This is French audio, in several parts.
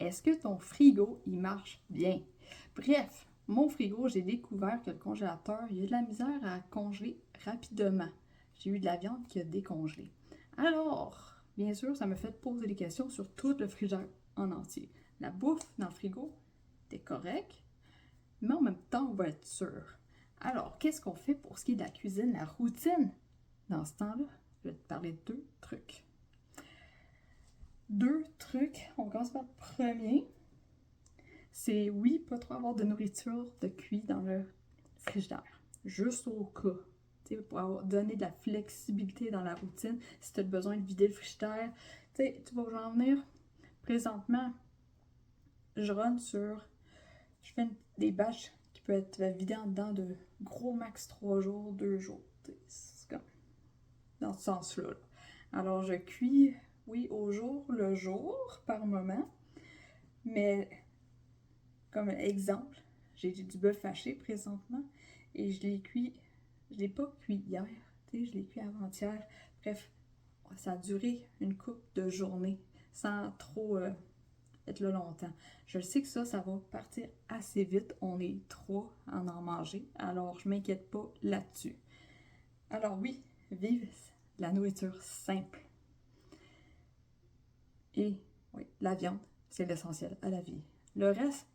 Est-ce que ton frigo, il marche bien? Bref, mon frigo, j'ai découvert que le congélateur, il a de la misère à congeler rapidement. J'ai eu de la viande qui a décongelé. Alors, bien sûr, ça m'a fait poser des questions sur tout le frigidaire en entier. La bouffe dans le frigo était correcte, mais en même temps, on va être sûr. Alors, qu'est-ce qu'on fait pour ce qui est de la cuisine, la routine? Dans ce temps-là, je vais te parler de deux trucs. On commence par le premier. C'est oui, pas trop avoir de nourriture de cuit dans le frigidaire. Juste au cas. Pour donner de la flexibilité dans la routine. Si tu as besoin de vider le frigidaire, tu vas en venir. Présentement, je run sur. Je fais des batchs qui peuvent être vidés en dedans de gros max 3 jours, 2 jours. C'est comme dans ce sens-là. Alors, je cuis, oui, au jour le jour, par moment. Mais, comme exemple, j'ai du bœuf haché présentement et je l'ai pas cuit hier, je l'ai cuit avant-hier. Bref, ça a duré une couple de journées sans trop être là longtemps. Je sais que ça va partir assez vite. On est trois à en manger, alors je m'inquiète pas là-dessus. Alors oui, vive la nourriture simple. Et oui, la viande, c'est l'essentiel à la vie. Le reste,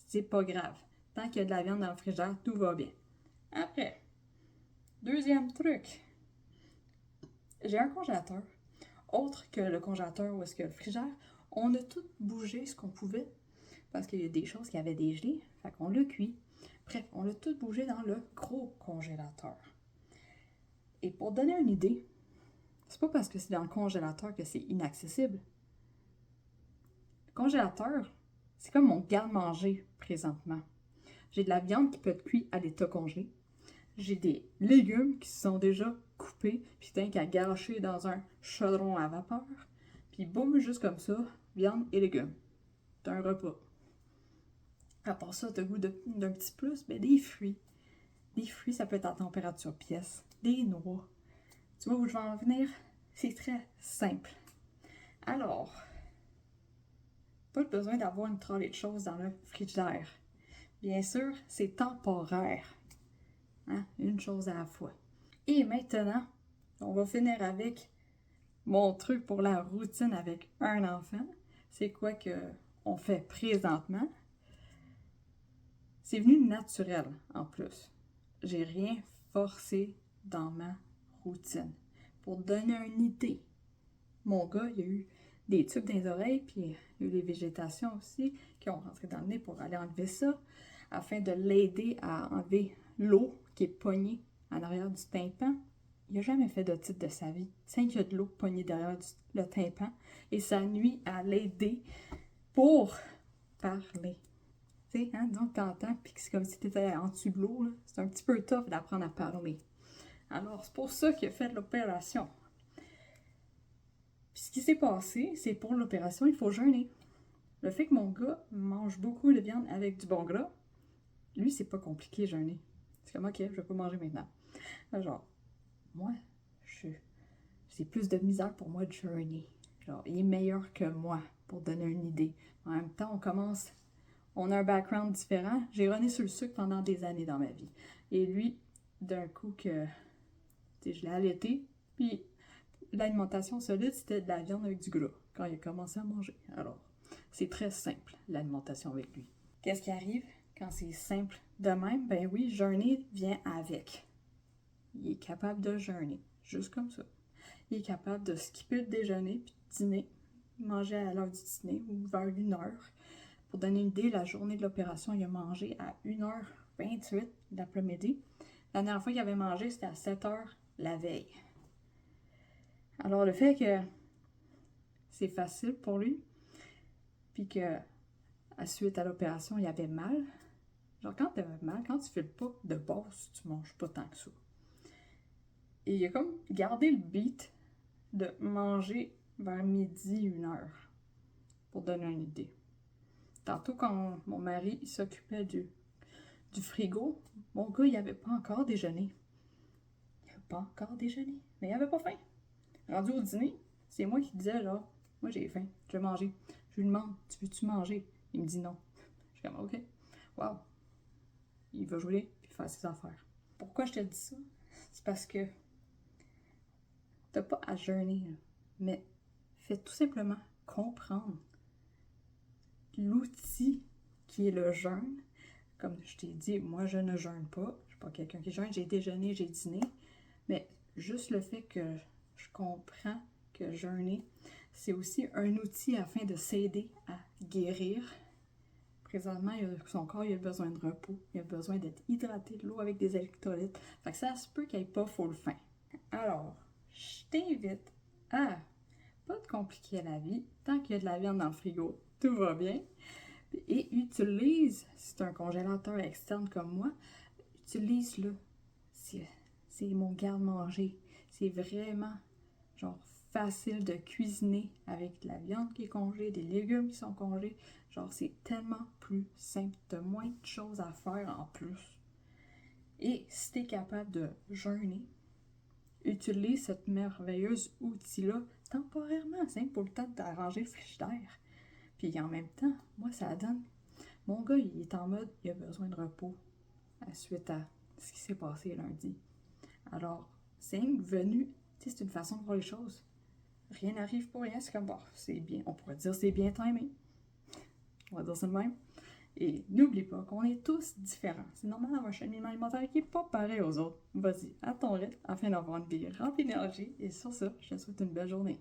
c'est pas grave. Tant qu'il y a de la viande dans le frigidaire, tout va bien. Après, deuxième truc. J'ai un congélateur. Autre que le congélateur ou est-ce que le frigidaire, on a tout bougé ce qu'on pouvait. Parce qu'il y a des choses qui avaient dégelé. Fait qu'on l'a cuit. Bref, on l'a tout bougé dans le gros congélateur. Et pour donner une idée, c'est pas parce que c'est dans le congélateur que c'est inaccessible. Le congélateur, c'est comme mon garde-manger présentement. J'ai de la viande qui peut être cuite à l'état congelé. J'ai des légumes qui sont déjà coupés, puis t'as qu'à garocher dans un chaudron à vapeur. Puis boum, juste comme ça, viande et légumes. T'as un repas. À part ça, t'as le goût d'un petit plus, mais des fruits. Des fruits, ça peut être en température pièce. Des noix. Tu vois où je vais en venir? C'est très simple. Alors, pas besoin d'avoir une trolley de choses dans le frigidaire. Bien sûr, c'est temporaire. Hein? Une chose à la fois. Et maintenant, on va finir avec mon truc pour la routine avec un enfant. C'est quoi que on fait présentement? C'est venu naturel en plus. J'ai rien forcé dans ma routine. Pour donner une idée, mon gars, il a eu des tubes dans les oreilles, puis il y a eu les végétations aussi qui ont rentré dans le nez pour aller enlever ça, afin de l'aider à enlever l'eau qui est pognée en arrière du tympan. Il n'a jamais fait d'otite de sa vie. C'est qu'il y a de l'eau pognée derrière le tympan et ça nuit à l'aider pour parler. Tu sais, hein, donc t'entends, puis c'est comme si t'étais en dessous de l'eau. C'est un petit peu tough d'apprendre à parler. Alors, c'est pour ça qu'il a fait l'opération. Puis ce qui s'est passé, c'est pour l'opération, il faut jeûner. Le fait que mon gars mange beaucoup de viande avec du bon gras, lui, c'est pas compliqué jeûner. C'est comme, ok, je vais pas manger maintenant. Genre, moi, c'est plus de misère pour moi de jeûner. Genre, il est meilleur que moi, pour donner une idée. En même temps, on a un background différent. J'ai runné sur le sucre pendant des années dans ma vie. Et lui, d'un coup que, je l'ai allaité, puis l'alimentation solide, c'était de la viande avec du gras quand il a commencé à manger. Alors, c'est très simple, l'alimentation avec lui. Qu'est-ce qui arrive quand c'est simple de même? Ben oui, jeûner vient avec. Il est capable de jeûner, juste comme ça. Il est capable de skipper le déjeuner puis de dîner, manger à l'heure du dîner ou vers 1h. Pour donner une idée, la journée de l'opération, il a mangé à 1h28 l'après-midi. La dernière fois qu'il avait mangé, c'était à 7h la veille. Alors, le fait que c'est facile pour lui, puis que suite à l'opération, il avait mal. Genre, quand tu as mal, quand tu fais pas de base, tu manges pas tant que ça. Et il a comme gardé le beat de manger vers midi, 1h, pour donner une idée. Tantôt, quand mon mari s'occupait du frigo, mon gars, il avait pas encore déjeuné. Mais il avait pas faim. Rendu au dîner, c'est moi qui disais, genre, moi j'ai faim, je vais manger. Je lui demande, tu veux-tu manger? Il me dit non. Je suis comme, OK, wow. Il va jouer puis faire ses affaires. Pourquoi je te dis ça? C'est parce que t'as pas à jeûner, là, mais fais tout simplement comprendre l'outil qui est le jeûne. Comme je t'ai dit, moi je ne jeûne pas. Je suis pas quelqu'un qui jeûne. J'ai déjeuné, j'ai dîné. Mais juste le fait que je comprends que jeûner, c'est aussi un outil afin de s'aider à guérir. Présentement, son corps il a besoin de repos. Il a besoin d'être hydraté de l'eau avec des électrolytes. Fait que ça se peut qu'il n'y ait pas full faim. Alors, je t'invite à pas te compliquer la vie. Tant qu'il y a de la viande dans le frigo, tout va bien. Et utilise, si tu as un congélateur externe comme moi, utilise-le. C'est mon garde-manger. C'est vraiment genre facile de cuisiner avec de la viande qui est congelée, des légumes qui sont congelés. Genre, c'est tellement plus simple. Tu as moins de choses à faire en plus. Et si tu es capable de jeûner, utilise cette merveilleuse outil-là temporairement, simple pour le temps d'arranger le frigidaire. Puis en même temps, moi, ça donne. Mon gars, il est en mode, il a besoin de repos suite à ce qui s'est passé lundi. Alors, c'est venu, tu sais, c'est une façon de voir les choses. Rien n'arrive pour rien, c'est comme, bon, c'est bien, on pourrait dire c'est bien timé. On va dire ça de même. Et n'oublie pas qu'on est tous différents. C'est normal d'avoir un cheminement alimentaire qui n'est pas pareil aux autres. Vas-y, à ton rythme, afin d'avoir une vie remplie d'énergie. Et sur ça, je te souhaite une belle journée.